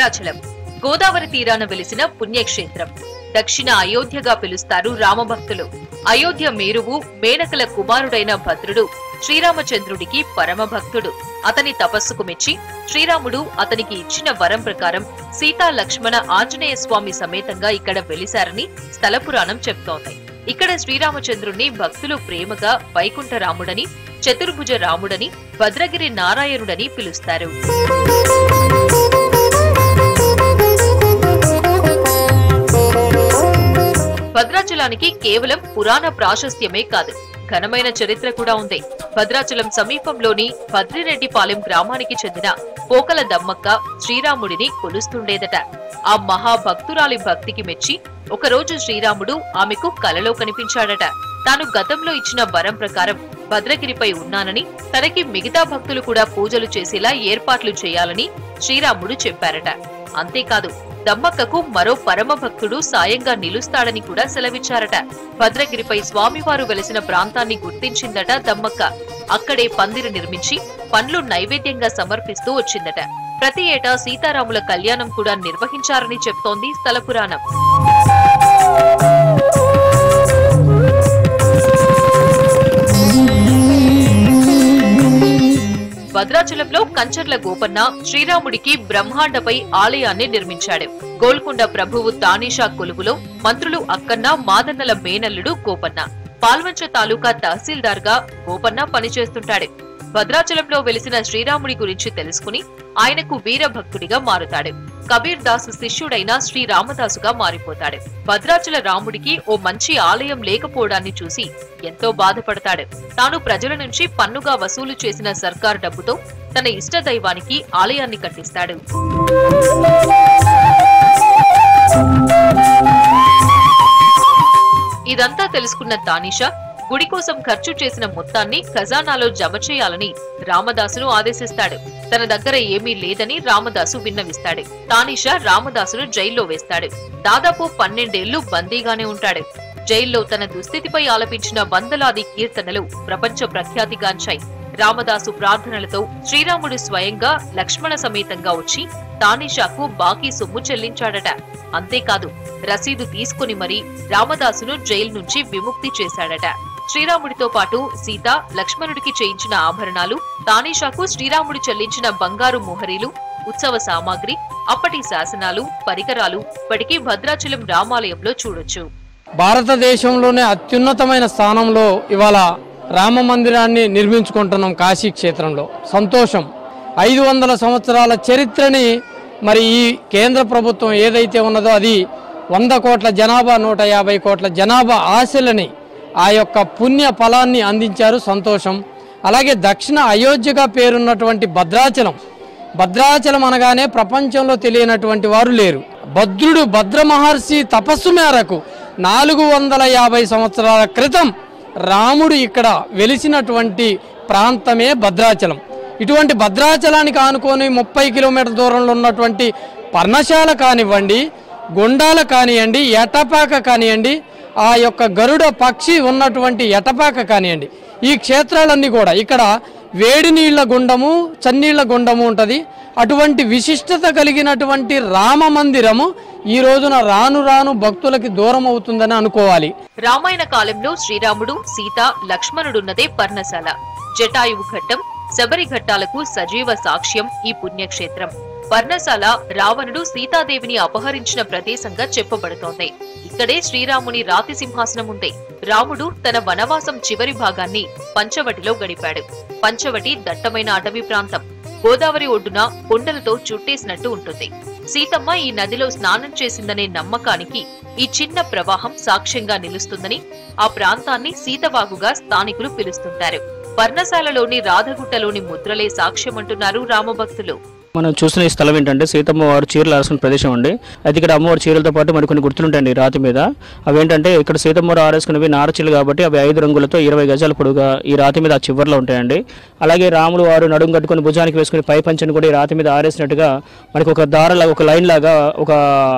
భద్రాచలం గోదావరి తీరాన వెలిసిన పుణ్యక్షేత్రం. దక్షిణ అయోధ్యగా పిలుస్తారు రామభక్తులు. అయోధ్య మేరువు మేనకల కుమారుడైన భద్రుడు శ్రీరామచంద్రుడికి పరమ భక్తుడు. అతని తపస్సుకు మెచ్చి శ్రీరాముడు అతనికి ఇచ్చిన వరం ప్రకారం సీతా లక్ష్మణ ఆంజనేయ స్వామి సమేతంగా ఇక్కడ వెలిశారని స్థల పురాణం చెప్తోంది. ఇక్కడ శ్రీరామచంద్రుణ్ణి భక్తులు ప్రేమగా వైకుంఠ రాముడని, చతుర్భుజ రాముడని, భద్రగిరి నారాయణుడని పిలుస్తారు. భద్రాచలానికి కేవలం పురాణ ప్రాశస్త్యమే కాదు, ఘనమైన చరిత్ర కూడా ఉంది. భద్రాచలం సమీపంలోని భద్రిరెడ్డిపాలెం గ్రామానికి చెందిన పోకల దమ్మక్క శ్రీరాముడిని కొలుస్తుండేదట. ఆ మహాభక్తురాలి భక్తికి మెచ్చి ఒకరోజు శ్రీరాముడు ఆమెకు కలలో కనిపించాడట. తాను గతంలో ఇచ్చిన వరం ప్రకారం భద్రగిరిపై ఉన్నానని, తనకి మిగతా భక్తులు కూడా పూజలు చేసేలా ఏర్పాట్లు చేయాలని శ్రీరాముడు చెప్పారట. అంతేకాదు, దమ్మక్కకు మరో పరమ భక్తుడు సాయంగా నిలుస్తాడని కూడా సెలవిచ్చారట. భద్రగిరిపై స్వామివారు వెలిసిన ప్రాంతాన్ని గుర్తించిందట దమ్మక్క. అక్కడే పందిరి నిర్మించి పండ్లు నైవేద్యంగా సమర్పిస్తూ వచ్చిందట. ప్రతి ఏటా సీతారాముల కళ్యాణం కూడా నిర్వహించారని చెప్తోంది స్థల పురాణం. భద్రాచలంలో కంచర్ల గోపన్న శ్రీరాముడికి బ్రహ్మాండపై ఆలయాన్ని నిర్మించాడు. గోల్కొండ ప్రభువు తానీషా కొలువులో మంత్రులు అక్కన్న, మాదన్నల మేనల్లుడు గోపన్న. పాల్వంచ తాలూకా తహసీల్దార్ గా గోపన్న పనిచేస్తుంటాడు. భద్రాచలంలో వెలిసిన శ్రీరాముడి గురించి తెలుసుకుని ఆయనకు వీరభక్తుడిగా మారుతాడు. కబీర్ దాసు శిష్యుడైన శ్రీ రామదాసుగా మారిపోతాడు. భద్రాచల రాముడికి ఓ మంచి ఆలయం లేకపోవడాన్ని చూసి ఎంతో బాధపడతాడు. తాను ప్రజల నుంచి పన్నుగా వసూలు చేసిన సర్కార్ డబ్బుతో తన ఇష్ట దైవానికి ఆలయాన్ని కట్టిస్తాడు. ఇదంతా తెలుసుకున్న తానీషా గుడి కోసం ఖర్చు చేసిన మొత్తాన్ని ఖజానాలో జమ చేయాలని రామదాసును ఆదేశిస్తాడు. తన దగ్గర ఏమీ లేదని రామదాసు విన్నవిస్తాడు. తానీషా రామదాసును జైల్లో వేస్తాడు. దాదాపు 12 ఏళ్లు బందీగానే ఉంటాడు. జైల్లో తన దుస్థితిపై ఆలపించిన వందలాది కీర్తనలు ప్రపంచ ప్రఖ్యాతిగాంచాయి. రామదాసు ప్రార్థనలతో శ్రీరాముడు స్వయంగా లక్ష్మణ సమేతంగా వచ్చి తానీషాకు బాకీ సొమ్ము చెల్లించాడట. అంతేకాదు, రసీదు తీసుకుని మరీ రామదాసును జైలు నుంచి విముక్తి చేశాడట. శ్రీరాముడితో పాటు సీత, లక్ష్మణుడికి చేయించిన ఆభరణాలు, తానీషాకు శ్రీరాముడు చెల్లించిన బంగారు మొహరీలు, ఉత్సవ సామాగ్రి, అప్పటి శాసనాలు, పరికరాలు ఇప్పటికీ భద్రాచలం రామాలయంలో చూడొచ్చు. భారతదేశంలోనే అత్యున్నతమైన స్థానంలో ఇవాళ రామ మందిరాన్ని నిర్మించుకుంటున్నాం కాశీ క్షేత్రంలో. సంతోషం. 500 సంవత్సరాల చరిత్రని మరి ఈ కేంద్ర ప్రభుత్వం ఏదైతే ఉన్నదో అది 100 కోట్ల జనాభా, 150 కోట్ల జనాభా ఆశలని, ఆ యొక్క పుణ్య ఫలాన్ని అందించారు. సంతోషం. అలాగే దక్షిణ అయోధ్యగా పేరున్నటువంటి భద్రాచలం అనగానే ప్రపంచంలో తెలియనటువంటి వారు లేరు. భద్ర మహర్షి తపస్సు మేరకు 450 సంవత్సరాల క్రితం రాముడు ఇక్కడ వెలిసినటువంటి ప్రాంతమే భద్రాచలం. ఇటువంటి భద్రాచలానికి ఆనుకొని 30 కిలోమీటర్ల దూరంలో ఉన్నటువంటి పర్ణశాల కానివ్వండి, గుండాల కానివ్వండి, ఎటపాక కానివ్వండి, ఆ యొక్క గరుడ పక్షి ఉన్నటువంటి ఎటపాక కానివ్వండి, ఈ క్షేత్రాలన్నీ కూడా ఇక్కడ వేడి నీళ్ల గుండము, చన్నీళ్ల గుండము ఉంటుంది. అటువంటి విశిష్టత కలిగినటువంటి రామ మందిరము ఈ రోజున రాను రాను భక్తులకి దూరం అవుతుందని అనుకోవాలి. రామాయణ కాలంలో శ్రీరాముడు, సీత, లక్ష్మణుడున్నదే పర్ణశాల. జటాయువు ఘట్టం, శబరి ఘట్టాలకు సజీవ సాక్ష్యం ఈ పుణ్యక్షేత్రం. పర్ణశాల రావణుడు సీతాదేవిని అపహరించిన ప్రదేశంగా చెప్పబడుతోంది. ఇక్కడే శ్రీరాముని రాతి సింహాసనం ఉంది. రాముడు తన వనవాసం చివరి భాగాన్ని పంచవటిలో గడిపాడు. పంచవటి దట్టమైన అటవీ ప్రాంతం. గోదావరి ఒడ్డున కొండలతో చుట్టేసినట్టు ఉంటుంది. సీతమ్మ ఈ నదిలో స్నానం చేసిందనే నమ్మకానికి ఈ చిన్న ప్రవాహం సాక్ష్యంగా నిలుస్తుందని ఆ ప్రాంతాన్ని సీతవాగుగా స్థానికులు పిలుస్తుంటారు. పర్ణశాలలోని రాధగుట్టలోని ముద్రలే సాక్ష్యమంటున్నారు రామభక్తులు. మనం చూసిన ఈ స్థలం ఏంటంటే సీతమ్మ వారు చీరలు ఆరేసుకున్న ప్రదేశం అండి. అయితే ఇక్కడ అమ్మవారి చీరలతో పాటు మరికొన్ని గుర్తులుంటాయండి రాతి మీద. అవి ఏంటంటే ఇక్కడ సీతమ్మ వారు ఆరేసుకున్నవి నారచీరలు కాబట్టి అవి 5 రంగులతో 20 గజాల పొడుగా ఈ రాతి మీద ఆ చివర్లో ఉంటాయండి. అలాగే రాములు వారు నడుము కట్టుకుని భుజానికి వేసుకుని పై పంచని కూడా ఈ రాతి మీద ఆరేసినట్టుగా మనకి ఒక దారలాగా, ఒక లైన్ లాగా ఒక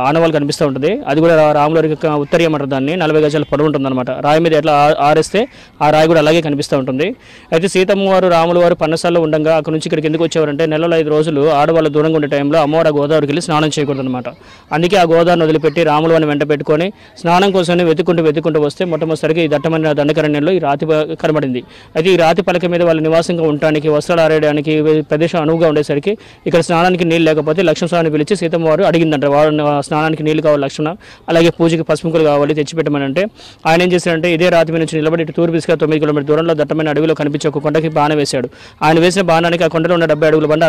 ఆనవాళ్ళు కనిపిస్తూ ఉంటుంది. అది కూడా రాముల వారికి ఉత్తరీయం అంటారు దాన్ని. 40 గజాల పొడవు ఉంటుంది అనమాట. రాయి మీద ఎట్లా ఆరేస్తే ఆ రాయి కూడా అలాగే కనిపిస్తూ ఉంటుంది. అయితే సీతమ్మ వారు రాములు వారు పన్నసాల్లో ఉండగా అక్కడ నుంచి ఇక్కడికి ఎందుకు వచ్చేవారంటే నెలలో 5 రోజులు ఆడవాళ్ళు దూరంగా ఉండే టైంలో అమ్మవారు గోదావరికి వెళ్ళి స్నానం చేయకూడదు అనమాట. అందుకే ఆ గోదావరిని వదిలిపెట్టి రాములను వెంట పెట్టుకొని స్నానం కోసం వెతుక్కుంటూ వస్తే మొట్టమొదటిసారికి ఈ దట్టమైన దండకారణ్యంలో ఈ రాతి కనబడింది. అయితే ఈ రాతి పలక మీద వాళ్ళు నివాసంగా ఉండడానికి, వస్త్రాలు ఆరేయడానికి ప్రదేశం అనువుగా ఉండేసరికి ఇక్కడ స్నానానికి నీళ్ళు లేకపోతే లక్ష్మణస్వామిని పిలిచి సీతమ్మ వారు అడిగిందంట, వారు స్నానానికి నీళ్ళు కావాలి లక్ష్మణ, అలాగే పూజకి పసుపుకులు కావాలి తెచ్చిపెట్టమని. అంటే ఆయన ఏం చేశారంటే ఇదే రాతి మీద నుంచి నిలబడి తూర్పు దిశగా 9 కిలోమీటర్ దూరంలో దట్టమైన అడవిలో కనిపించే ఒక కొండకి బాణ వేశాడు. ఆయన వేసిన బాణానికి ఆ కొండలో ఉన్న 70 అడుగుల బండ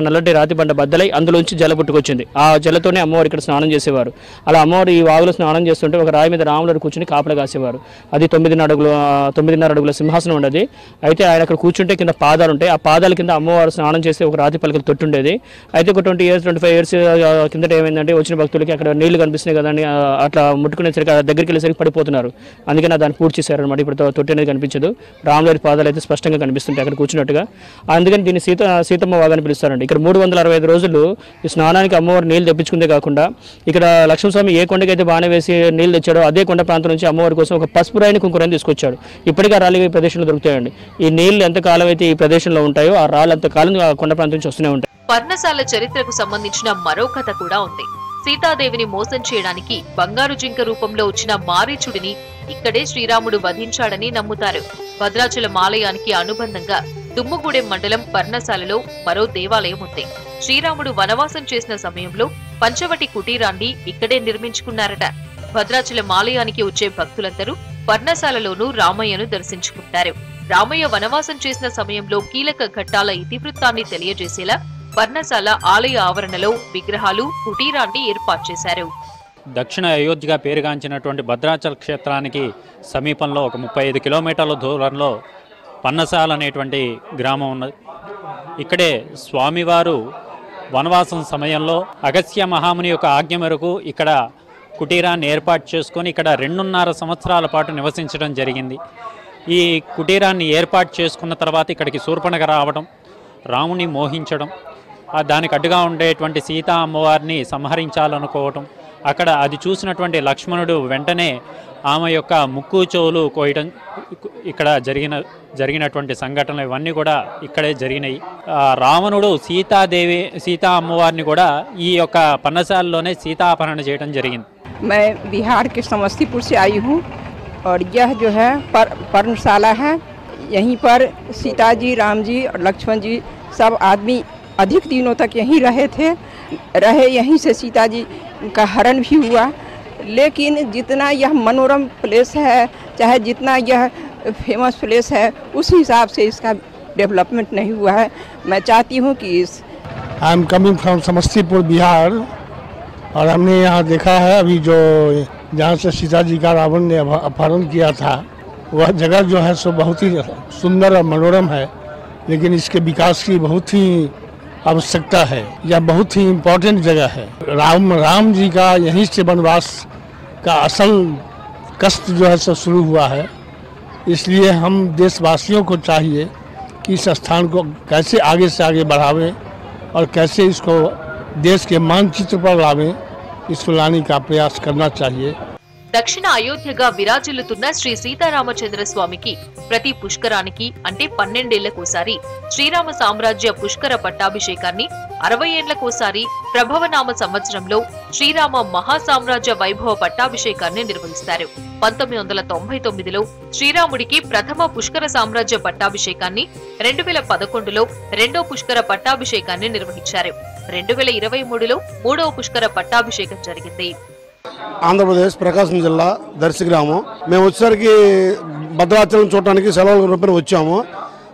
నల్లటి రాతి బండ బద్దలై అందులోంచి జల పుట్టుకొచ్చింది. ఆ జలతోనే అమ్మవారు ఇక్కడ స్నానం చేసేవారు. అలా అమ్మవారు ఈ వాగులో స్నానం చేస్తుంటే ఒక రాయి మీద రాములు కూర్చుని కాపలా కాసేవారు. అది 9.5 అడుగుల సింహాసనం ఉండేది. అయితే ఆయన అక్కడ కూర్చుంటే కింద పాదాలు ఉంటాయి. ఆ పాదాల కింద అమ్మవారు స్నానం చేస్తే ఒక రాతి పలకలు తొట్టుండేది. అయితే ఒక 25 ఇయర్స్ కిందట ఏమైందంటే వచ్చిన భక్తులకి అక్కడ నీళ్లు కనిపిస్తున్నాయి కదండి, అట్లా ముట్టుకునేసరికి దగ్గరికి వెళ్ళేసరికి పడిపోతున్నారు. అందుకని దాన్ని పూర్తి చేశారనమాట. ఇప్పుడు తొట్టి అనేది కనిపించదు, రాములవారి పాదాలు అయితే స్పష్టంగా కనిపిస్తుంటాయి అక్కడ కూర్చున్నట్టుగా. అందుకని దీన్ని సీతమ్మ వాగని పిలుస్తారండి. ఇక్కడ 365 రోజులు ఈ స్నానానికి అమ్మవారు నీళ్లు తెప్పించుకుందే కాకుండా ఇక్కడ లక్ష్మణస్వామి ఏ కొండకైతే బాణ వేసి నీళ్లు తెచ్చాడో అదే కొండ ప్రాంతం నుంచి అమ్మవారి కోసం ఒక పసుపు రాయిని కుంకురాన్ని తీసుకొచ్చాడు. ఇప్పటికీ ఆ రాళ్ళు ఈ ప్రదేశంలో దొరుకుతాయండి. ఈ నీళ్లు ఎంతకాలం అయితే ఈ ప్రదేశంలో ఉంటాయో ఆ రాళ్ళు అంతకాలం ఆ కొండ ప్రాంతం నుంచి వస్తూనే ఉంటాయి. పర్ణశాల చరిత్రకు సంబంధించిన మరో కథ కూడా ఉంది. సీతాదేవిని మోసం చేయడానికి బంగారు జింక రూపంలో వచ్చిన మారీచుడిని ఇక్కడే శ్రీరాముడు వధించాడని నమ్ముతారు. భద్రాచలం ఆలయానికి అనుబంధంగా దుమ్ముగూడెం మండలం పర్ణశాలలో మరో దేవాలయం ఉంది. శ్రీరాముడు వనవాసం చేసిన సమయంలో పంచవటి కుటీరాన్ని ఇక్కడే నిర్మించుకున్నారట. భద్రాచలం ఆలయానికి వచ్చే భక్తులందరూ పర్ణశాలలోనూ రామయ్యను దర్శించుకుంటారు. రామయ్య వనవాసం చేసిన సమయంలో కీలక ఘట్టాల ఇతివృత్తాన్ని తెలియజేసేలా పర్ణశాల ఆలయ ఆవరణలో విగ్రహాలు, కుటీరాన్ని ఏర్పాటు చేశారు. దక్షిణ అయోధ్యగా పేరుగాంచినటువంటి భద్రాచల క్షేత్రానికి సమీపంలో ఒక 35 కిలోమీటర్ల దూరంలో పర్ణశాల అనేటువంటి గ్రామం ఉన్నది. ఇక్కడే స్వామివారు వనవాసం సమయంలో అగస్త్య మహాముని యొక్క ఆజ్ఞ మేరకు ఇక్కడ కుటీరాన్ని ఏర్పాటు చేసుకొని ఇక్కడ 2.5 సంవత్సరాల పాటు నివసించడం జరిగింది. ఈ కుటీరాన్ని ఏర్పాటు చేసుకున్న తర్వాత ఇక్కడికి శూర్పణఖ రావడం, రాముని మోహించడం, దానికి అడ్డుగా ఉండేటువంటి సీతా అమ్మవారిని సంహరించాలనుకోవటం, అక్కడ అది చూసినటువంటి లక్ష్మణుడు వెంటనే ఆమె యొక్క ముక్కు చెవులు కోయటం, ఇక్కడ జరిగినటువంటి సంఘటనలు ఇవన్నీ కూడా ఇక్కడే జరిగినాయి. రావణుడు సీతా అమ్మవారిని కూడా ఈ యొక్క పర్ణశాలలోనే సీతాపహరణ చేయడం జరిగింది. मैं बिहार के समस्तीपुर से आई हूँ और यह जो है पर्णशाला है। यहीं पर सीता जी, राम जी और लक्ष्मण जी सब आदमी अधिक दिनों तक यहीं रहे यहीं से सीता जी का हरण भी हुआ। लेकिन जितना यह मनोरम प्लेस है, चाहे जितना यह फेमस प्लेस है, उस हिसाब से इसका डेवलपमेंट नहीं हुआ है। मैं चाहती हूँ कि I am coming from Samastipur Bihar और हमने यहाँ देखा है अभी जो जहाँ से सीता जी का रावण ने अपहरण किया था, वह जगह जो है सो बहुत ही सुंदर और मनोरम है, लेकिन इसके विकास की बहुत ही आवश्यकता है। यह बहुत ही इम्पोर्टेंट जगह है। राम जी का यहीं से वनवास का असल कष्ट जो है सो शुरू हुआ है। इसलिए हम देशवासियों को चाहिए कि इस स्थान को कैसे आगे से आगे बढ़ावें और कैसे इसको देश के मानचित्र पर लावें, इसको लाने का प्रयास करना चाहिए। దక్షిణ అయోధ్యగా విరాజిల్లుతున్న శ్రీ సీతారామచంద్ర స్వామికి ప్రతి పుష్కరానికి అంటే 12 ఏళ్లకోసారి శ్రీరామ సామ్రాజ్య పుష్కర పట్టాభిషేకాన్ని, 60 ఏళ్లకోసారి ప్రభవనామ సంవత్సరంలో శ్రీరామ మహాసామ్రాజ్య వైభవ పట్టాభిషేకాన్ని నిర్వహిస్తారు. 1999లో శ్రీరాముడికి ప్రథమ పుష్కర సామ్రాజ్య పట్టాభిషేకాన్ని, 2011లో రెండో పుష్కర పట్టాభిషేకాన్ని నిర్వహించారు. 2023లో మూడవ పుష్కర పట్టాభిషేకం జరిగింది. ఆంధ్రప్రదేశ్ ప్రకాశం జిల్లా దర్శి గ్రామం. మేము వచ్చేసరికి భద్రాచలం చూడటానికి సెలవుల రూపాయలు వచ్చాము.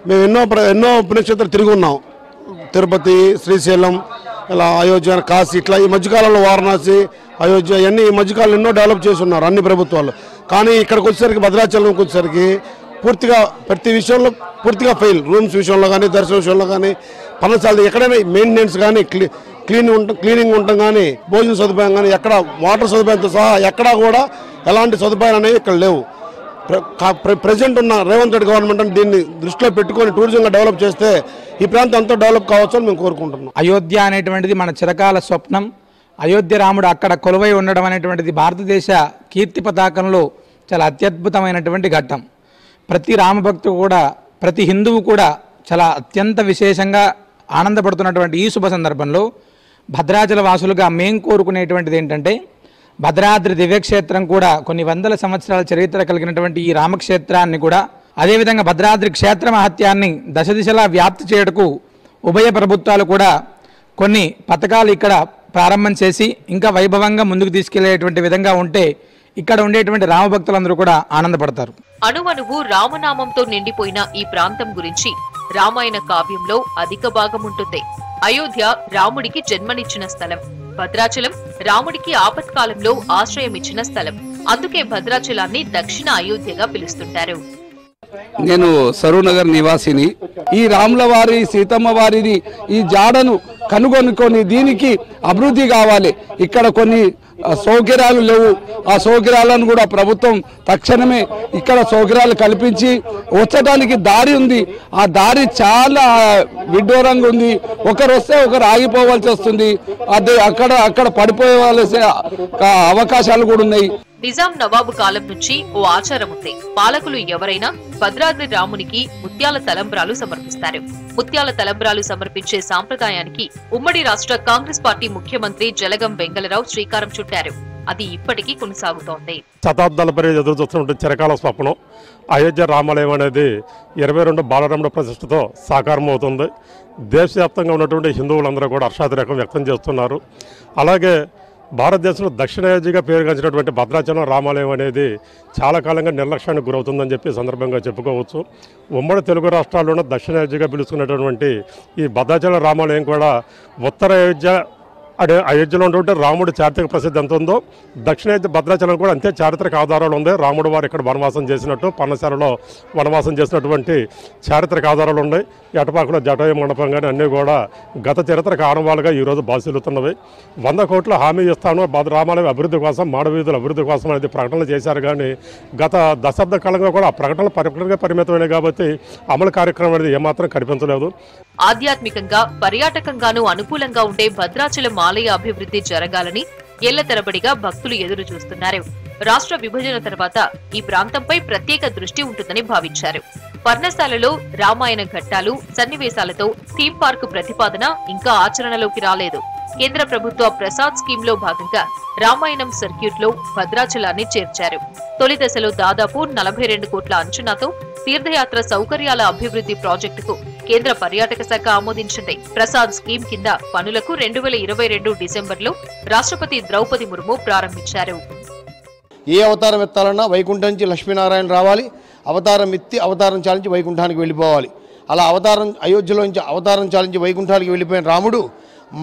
మేము ఎన్నో పుణ్యక్షేత్రాలు తిరిగి ఉన్నాం. తిరుపతి, శ్రీశైలం, ఇలా అయోధ్య, కాశీ, ఇట్లా ఈ మధ్యకాలంలో వారణాసి, అయోధ్య ఇవన్నీ ఈ మధ్యకాలంలో ఎన్నో డెవలప్ చేసి ఉన్నారు అన్ని ప్రభుత్వాలు. కానీ ఇక్కడికి వచ్చేసరికి భద్రాచలంకి వచ్చేసరికి పూర్తిగా ప్రతి విషయంలో పూర్తిగా ఫెయిల్. రూమ్స్ విషయంలో కానీ, దర్శనం విషయంలో కానీ, పర్ణశాల ఎక్కడైనా మెయింటెనెన్స్ కానీ, క్లీనింగ్ ఉండటం కానీ, భోజన సదుపాయం కానీ, ఎక్కడ వాటర్ సదుపాయంతో సహా ఎక్కడా కూడా ఎలాంటి సదుపాయాలు అనేవి ఇక్కడ లేవు. ప్రెజెంట్ ఉన్న రేవంత్ రెడ్డి గవర్నమెంట్ దీన్ని దృష్టిలో పెట్టుకొని టూరిజంగా డెవలప్ చేస్తే ఈ ప్రాంతం అంతా డెవలప్ కావచ్చు అని మేము కోరుకుంటున్నాం. అయోధ్య అనేటువంటిది మన చిరకాల స్వప్నం. అయోధ్య రాముడు అక్కడ కొలువై ఉండడం అనేటువంటిది భారతదేశ కీర్తి పతాకంలో చాలా అత్యద్భుతమైనటువంటి ఘట్టం. ప్రతి రామభక్తుడు కూడా, ప్రతి హిందువు కూడా చాలా అత్యంత విశేషంగా ఆనందపడుతున్నటువంటి ఈ శుభ సందర్భంలో భద్రాచల వాసులుగా మేం కోరుకునేటువంటిది ఏంటంటే భద్రాద్రి దివ్యక్షేత్రం కూడా కొన్ని వందల సంవత్సరాల చరిత్ర కలిగినటువంటి ఈ రామక్షేత్రాన్ని కూడా అదేవిధంగా భద్రాద్రి క్షేత్ర మహత్యాన్ని దశ దిశలా వ్యాప్తి చేయటకు ఉభయ ప్రభుత్వాలు కూడా కొన్ని పథకాలు ఇక్కడ ప్రారంభం చేసి ఇంకా వైభవంగా ముందుకు తీసుకెళ్లేటువంటి విధంగా ఉంటే ఇక్కడ ఉండేటువంటి రామభక్తులందరూ కూడా ఆనందపడతారు. అణువణువు రామనామంతో నిండిపోయిన ఈ ప్రాంతం గురించి రామాయణ కావ్యంలో అధిక భాగం ఉంటుంది. అయోధ్య రాముడికి జన్మనిచ్చిన స్థలం, భద్రాచలం రాముడికి ఆపత్కాలంలో ఆశ్రయమిచ్చిన స్థలం. అందుకే భద్రాచలాన్ని దక్షిణ అయోధ్యగా పిలుస్తుంటారు. నేను సరూనగర్ నివాసిని. ఈ రాముల వారి సీతమ్మ వారిది ఈ జాడను కనుగొనుకొని దీనికి అభివృద్ధి కావాలి. ఇక్కడ కొన్ని సౌకర్యాలు లేవు, ఆ సౌకర్యాలను కూడా ప్రభుత్వం తక్షణమే ఇక్కడ సౌకర్యాలు కల్పించి వచ్చడానికి దారి ఉంది. ఆ దారి చాలా విడ్డూరంగా ఉంది. ఒకరు వస్తే ఒకరు ఆగిపోవాల్సి వస్తుంది. అదే అక్కడ పడిపోవాల్సిన అవకాశాలు కూడా ఉన్నాయి. నిజాం నవాబు కాలం నుంచి ఓ ఆచారం ఉంది. పాలకులు ఎవరైనా భద్రాద్రి రామునికి ముత్యాల తలంబ్రాలు సమర్పిస్తారు. ముత్యాల తలంబ్రాలు సమర్పించే సాంప్రదాయానికి ఉమ్మడి రాష్ట్ర కాంగ్రెస్ పార్టీ ముఖ్యమంత్రి జలగం వెంగళరావు శ్రీకారం చుట్టారు. అది ఇప్పటికీ కొనసాగుతోంది. శతాబ్దాల పరి ఎదురు చూస్తున్న చిరకాల స్వప్నం అయోధ్య రామాలయం అనేది 22 బాలరాముడు ప్రతిష్టతో సాకారం అవుతుంది. దేశవ్యాప్తంగా ఉన్నటువంటి హిందువులందరూ కూడా హర్షాతిరేకం వ్యక్తం చేస్తున్నారు. అలాగే భారతదేశంలో దక్షిణాయోధ్యగా పేరుగాంచినటువంటి భద్రాచలం రామాలయం అనేది చాలా కాలంగా నిర్లక్ష్యానికి గురవుతుందని చెప్పి సందర్భంగా చెప్పుకోవచ్చు. ఉమ్మడి తెలుగు రాష్ట్రాల్లోనే దక్షిణాయోధ్యగా పిలుచుకున్నటువంటి ఈ భద్రాచలం రామాలయం కూడా ఉత్తర అయోధ్యలో ఉన్నటువంటి రాముడు చారిత్రక ప్రసిద్ధి ఎంత ఉందో దక్షిణాయోధ్య భద్రాచలం కూడా అంతే చారిత్రక ఆధారాలు ఉన్నాయి. రాముడు వారు ఇక్కడ వనవాసం చేసినట్టు, పన్నశాలలో వనవాసం చేసినటువంటి చారిత్రక ఆధారాలు ఉన్నాయి. ఎటపాకులో జటాయు మండపం కానీ అన్నీ కూడా గత చరిత్రక ఆనవాలుగా ఈరోజు బాసిల్లుతున్నవి. 100 కోట్ల హామీ ఇస్తాను రామాలయం అభివృద్ధి కోసం, మాడవీధుల అభివృద్ధి కోసం అనేది ప్రకటనలు చేశారు. కానీ గత దశాబ్ద కాలంగా కూడా ఆ ప్రకటనగా పరిమితమైనవి కాబట్టి అమలు కార్యక్రమం అనేది ఏమాత్రం కనిపించలేదు. ఆధ్యాత్మికంగా పర్యాటకంగానూ అనుకూలంగా ఉండే భద్రాచలం ఆలయ అభివృద్ధి జరగాలని ఏళ్ల తరబడిగా భక్తులు ఎదురు చూస్తున్నారు. రాష్ట్ర విభజన తర్వాత ఈ ప్రాంతంపై ప్రత్యేక దృష్టి ఉంటుందని భావించారు. పర్ణశాలలో రామాయణ ఘట్టాలు, సన్నివేశాలతో థీమ్ పార్క్ ప్రతిపాదన ఇంకా ఆచరణలోకి రాలేదు. కేంద్ర ప్రభుత్వ ప్రసాద్ స్కీమ్ లో భాగంగా రామాయణం సర్క్యూట్ లో భద్రాచలాన్ని చేర్చారు. తొలి దశలో దాదాపు 42 కోట్ల అంచనాతో తీర్థయాత్ర సౌకర్యాల అభివృద్ధి ప్రాజెక్టుకు కేంద్ర పర్యాటక శాఖ ఆమోదించింది. ప్రసాద్ స్కీమ్ కింద పనులకు 2022 డిసెంబర్లో రాష్ట్రపతి ద్రౌపది ముర్ము ప్రారంభించారు. ఏ అవతారం ఎత్తాలన్నా వైకుంఠం నుంచి లక్ష్మీనారాయణ రావాలి, అవతారం ఎత్తి అవతారం చాలించి వైకుంఠానికి వెళ్ళిపోవాలి. అలా అయోధ్యలో నుంచి అవతారం చాలించి వైకుంఠానికి వెళ్ళిపోయిన రాముడు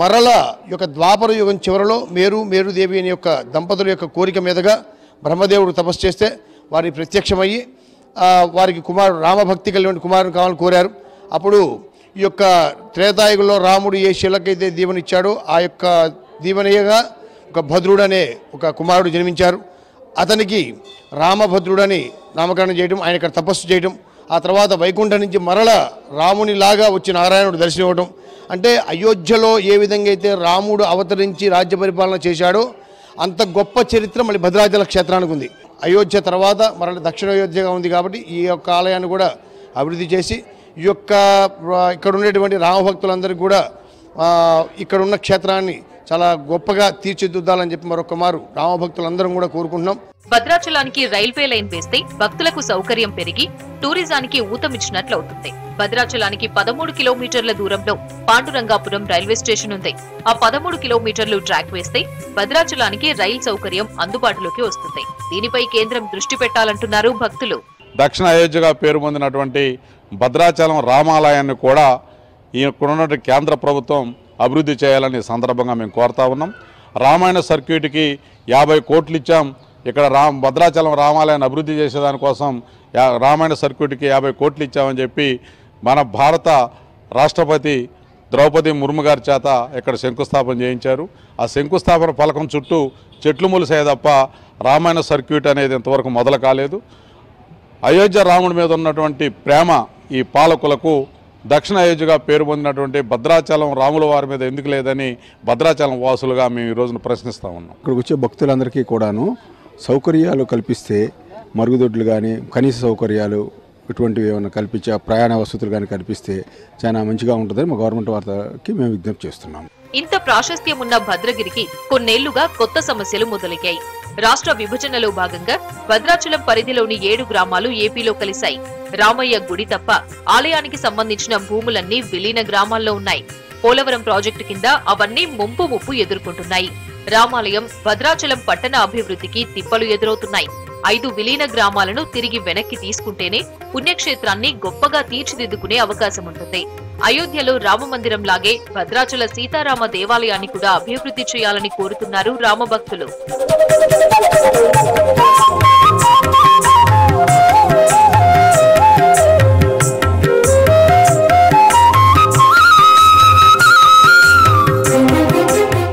మరల యొక్క ద్వాపర యుగం చివరలో మేరుదేవి అనే యొక్క దంపతుల యొక్క కోరిక మీదుగా బ్రహ్మదేవుడు తపస్సు చేస్తే వారికి ప్రత్యక్షమయ్యి వారికి రామభక్తి కలిగిన కుమారుని కావాలని కోరారు. అప్పుడు ఈ యొక్క త్రేతాయుగంలో రాముడు ఏ శిలకైతే దీవెనిచ్చాడో ఆ యొక్క దీవెనగా ఒక భద్రుడు అనే ఒక కుమారుడు జన్మించారు. అతనికి రామభద్రుడని నామకరణం చేయడం, ఆయన ఇక్కడ తపస్సు చేయడం, ఆ తర్వాత వైకుంఠం నుంచి మరల రామునిలాగా వచ్చి నారాయణుడు దర్శనం ఇవ్వడం. అంటే అయోధ్యలో ఏ విధంగా అయితే రాముడు అవతరించి రాజ్య పరిపాలన చేశాడో అంత గొప్ప చరిత్ర మళ్ళీ భద్రాచల క్షేత్రానికి ఉంది. అయోధ్య తర్వాత మరల దక్షిణ అయోధ్యగా ఉంది కాబట్టి ఈ యొక్క ఆలయాన్ని కూడా అభివృద్ధి చేసి ఈ యొక్క ఇక్కడ ఉండేటువంటి రామభక్తులందరికీ కూడా ఇక్కడున్న క్షేత్రాన్ని చాలా గొప్పగా తీర్చిదిద్దాలని చెప్పి మరొక మారు రామభక్తులందరం కూడా కోరుకుంటున్నాం. భద్రాచలానికి రైల్వే లైన్ వేస్తే భక్తులకు సౌకర్యం పెరిగి టూరిజానికి ఊతమిచ్చినట్లవుతుంది. భద్రాచలానికి 13 కిలోమీటర్ల దూరంలో పాండురంగాపురం రైల్వే స్టేషన్ ఉంది. ఆ 13 కిలోమీటర్లు ట్రాక్ వేస్తే భద్రాచలానికి రైలు సౌకర్యం అందుబాటులోకి వస్తుంది. దీనిపై కేంద్రం దృష్టి పెట్టాలంటున్నారు భక్తులు. దక్షిణ అయోధ్యగా పేరు పొందినటువంటి భద్రాచలం రామాలయాన్ని కూడా ఇక్కడున్న కేంద్ర ప్రభుత్వం అభివృద్ధి చేయాలని సందర్భంగా మేము కోరుతా ఉన్నాం. రామాయణ సర్క్యూట్కి 50 కోట్లు ఇచ్చాం. ఇక్కడ భద్రాచలం రామాలయాన్ని అభివృద్ధి చేసేదానికోసం రామాయణ సర్క్యూట్కి 50 కోట్లు ఇచ్చామని చెప్పి మన భారత రాష్ట్రపతి ద్రౌపది ముర్ము గారి చేత ఇక్కడ శంకుస్థాపన చేయించారు. ఆ శంకుస్థాపన పలకం చుట్టూ చెట్లు మొలిసాయి తప్ప రామాయణ సర్క్యూట్ అనేది ఇంతవరకు మొదలు కాలేదు. అయోధ్య రాముడి మీద ఉన్నటువంటి ప్రేమ ఈ పాలకులకు దక్షిణ అయోధ్యగా పేరు పొందినటువంటి భద్రాచలం రాముల వారి మీద ఎందుకు లేదని భద్రాచలం వాసులుగా మేము ఈ రోజున ప్రశ్నిస్తూ ఉన్నాం. ఇక్కడికి వచ్చే భక్తులందరికీ కూడాను సౌకర్యాలు కల్పిస్తే మరుగుదొడ్లు కానీ కనీస సౌకర్యాలు ఇటువంటివి ఏమైనా కల్పించే ప్రయాణ వసతులు కానీ కల్పిస్తే చాలా మంచిగా ఉంటుందని మా గవర్నమెంట్ వారికి మేము విజ్ఞప్తి చేస్తున్నాం. ఇంత ప్రాశస్త్యం ఉన్న భద్రగిరికి కొన్నేళ్లుగా కొత్త సమస్యలు మొదలయ్యాయి. రాష్ట్ర విభజనలో భాగంగా భద్రాచలం పరిధిలోని 7 గ్రామాలు ఏపీలో కలిశాయి. రామయ్య గుడి తప్ప ఆలయానికి సంబంధించిన భూములన్నీ విలీన గ్రామాల్లో ఉన్నాయి. పోలవరం ప్రాజెక్టు కింద అవన్నీ ముప్పు ఎదుర్కొంటున్నాయి. రామాలయం, భద్రాచలం పట్టణ అభివృద్ధికి తిప్పలు ఎదురవుతున్నాయి. 5 విలీన గ్రామాలను తిరిగి వెనక్కి తీసుకుంటేనే పుణ్యక్షేత్రాన్ని గొప్పగా తీర్చిదిద్దుకునే అవకాశం ఉంటుంది. అయోధ్యలో రామమందిరం లాగే భద్రాచల సీతారామ దేవాలయాన్ని కూడా అభివృద్ధి చేయాలని కోరుతున్నారు రామభక్తులు.